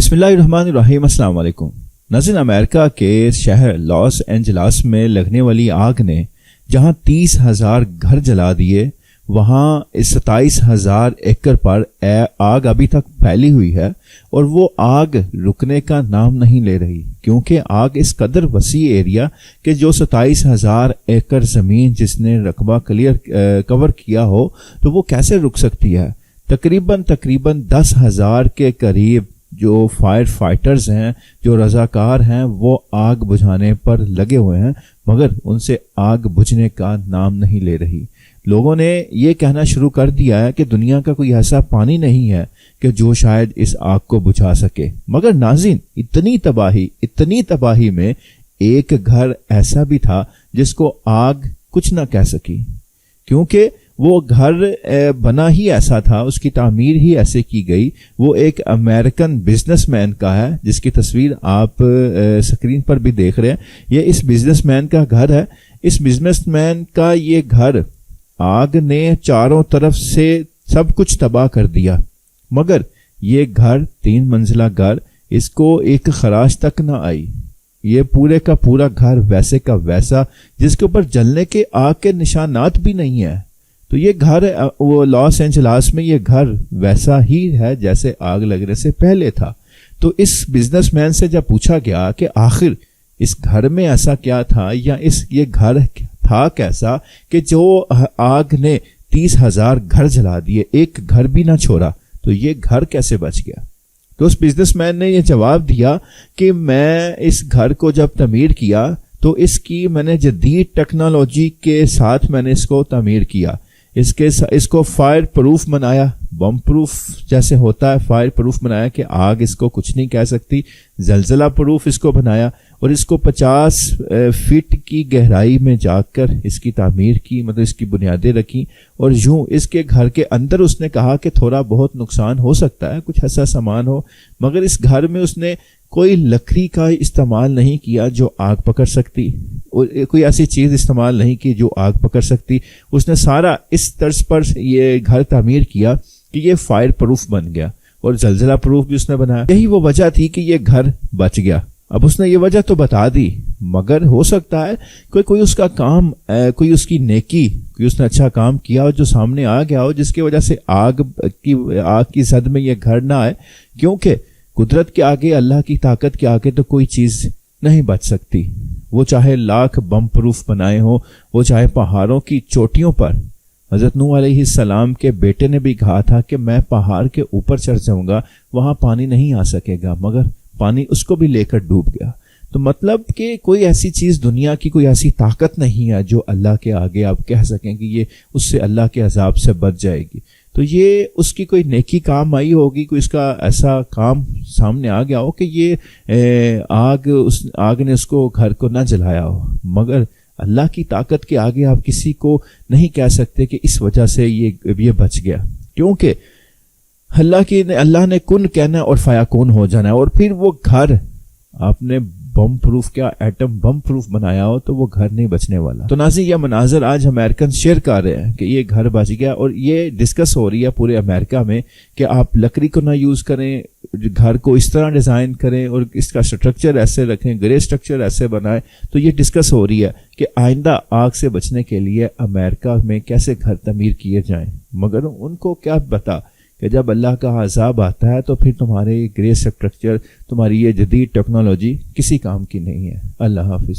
बिस्मिल्लाहिर्रहमानिर्रहीम। अस्सलाम वालेकुम नाज़रीन, अमेरिका के शहर लॉस एंजलास में लगने वाली आग ने जहां 30,000 घर जला दिए, वहां 27,000 एकड़ पर आग अभी तक फैली हुई है और वो आग रुकने का नाम नहीं ले रही, क्योंकि आग इस कदर वसी एरिया कि जो 27,000 एकड़ जमीन जिसने रकबा कवर किया हो तो वो कैसे रुक सकती है। तकरीबन 10,000 के करीब जो फायर फाइटर्स हैं, जो रजाकार हैं, वो आग बुझाने पर लगे हुए हैं, मगर उनसे आग बुझने का नाम नहीं ले रही। लोगों ने ये कहना शुरू कर दिया है कि दुनिया का कोई ऐसा पानी नहीं है कि जो शायद इस आग को बुझा सके। मगर नाज़रीन, इतनी तबाही में एक घर ऐसा भी था जिसको आग कुछ ना कह सकी, क्योंकि वो घर बना ही ऐसा था, उसकी तामीर ही ऐसे की गई। वो एक अमेरिकन बिजनेसमैन का है, जिसकी तस्वीर आप स्क्रीन पर भी देख रहे हैं। ये इस बिजनेसमैन का घर है। इस बिजनेसमैन का ये घर आग ने चारों तरफ से सब कुछ तबाह कर दिया, मगर ये घर 3 मंजिला घर, इसको एक खराश तक ना आई। ये पूरे का पूरा घर वैसे का वैसा, जिसके ऊपर जलने के आग के निशानात भी नहीं है। तो ये घर, वो लॉस एंजलास में ये घर वैसा ही है जैसे आग लगने से पहले था। तो इस बिजनेसमैन से जब पूछा गया कि आखिर इस घर में ऐसा क्या था, या ये घर था कैसा कि जो आग ने 30,000 घर जला दिए, एक घर भी ना छोड़ा, तो ये घर कैसे बच गया। तो उस बिजनेसमैन ने ये जवाब दिया कि मैं इस घर को जब तमीर किया तो इसकी मैंने जदीद टेक्नोलॉजी के साथ मैंने इसको तमीर किया। इसको फायर प्रूफ बनाया, बम प्रूफ जैसे होता है, फायर प्रूफ बनाया कि आग इसको कुछ नहीं कह सकती। जलजला प्रूफ इसको बनाया और इसको 50 फीट की गहराई में जाकर इसकी तामीर की, मतलब इसकी बुनियादें रखी। और यूं इसके घर के अंदर उसने कहा कि थोड़ा बहुत नुकसान हो सकता है, कुछ ऐसा सामान हो, मगर इस घर में उसने कोई लकड़ी का इस्तेमाल नहीं किया जो आग पकड़ सकती, कोई ऐसी चीज इस्तेमाल नहीं की जो आग पकड़ सकती। उसने सारा इस तर्ज पर ये घर तामीर किया कि ये फायर प्रूफ बन गया, और जलजला प्रूफ भी उसने बनाया। यही वो वजह थी कि ये घर बच गया। अब उसने ये वजह तो बता दी, मगर हो सकता है कोई उसका काम, कोई उसकी नेकी, कोई उसने अच्छा काम किया हो जो सामने आ गया हो, जिसकी वजह से आग की जद में ये घर ना आए। क्योंकि कुदरत के आगे, अल्लाह की ताकत के आगे तो कोई चीज नहीं बच सकती। वो चाहे लाख बम प्रूफ बनाए हो, वो चाहे पहाड़ों की चोटियों पर। हजरत नूह अलैहिस्सलाम के बेटे ने भी कहा था कि मैं पहाड़ के ऊपर चढ़ जाऊंगा, वहां पानी नहीं आ सकेगा, मगर पानी उसको भी लेकर डूब गया। तो मतलब कि कोई ऐसी चीज, दुनिया की कोई ऐसी ताकत नहीं है जो अल्लाह के आगे आप कह सकें कि ये उससे अल्लाह के अजाब से बच जाएगी। तो ये उसकी कोई नेकी काम आई होगी, कोई इसका ऐसा काम सामने आ गया हो कि ये उस आग ने उसको घर को ना जलाया हो। मगर अल्लाह की ताकत के आगे आप किसी को नहीं कह सकते कि इस वजह से ये बच गया, क्योंकि अल्लाह ने कुन कहना और फयाकून हो जाना है। और फिर वो घर आपने बम प्रूफ, क्या एटम बम प्रूफ बनाया हो, तो वो घर नहीं बचने वाला। तो नाज़रीन, ये मनाजर आज अमेरिकन शेयर कर रहे हैं कि ये घर बच गया, और ये डिस्कस हो रही है पूरे अमेरिका में कि आप लकड़ी को ना यूज करें, घर को इस तरह डिजाइन करें और इसका स्ट्रक्चर ऐसे रखें, ग्रे स्ट्रक्चर ऐसे बनाएं। तो ये डिस्कस हो रही है कि आइंदा आग से बचने के लिए अमेरिका में कैसे घर तमीर किए जाएं। मगर उनको क्या पता कि जब अल्लाह का अज़ाब आता है तो फिर तुम्हारे ग्रे स्ट्रक्चर, तुम्हारी ये जदीद टेक्नोलॉजी किसी काम की नहीं है। अल्लाह हाफिज।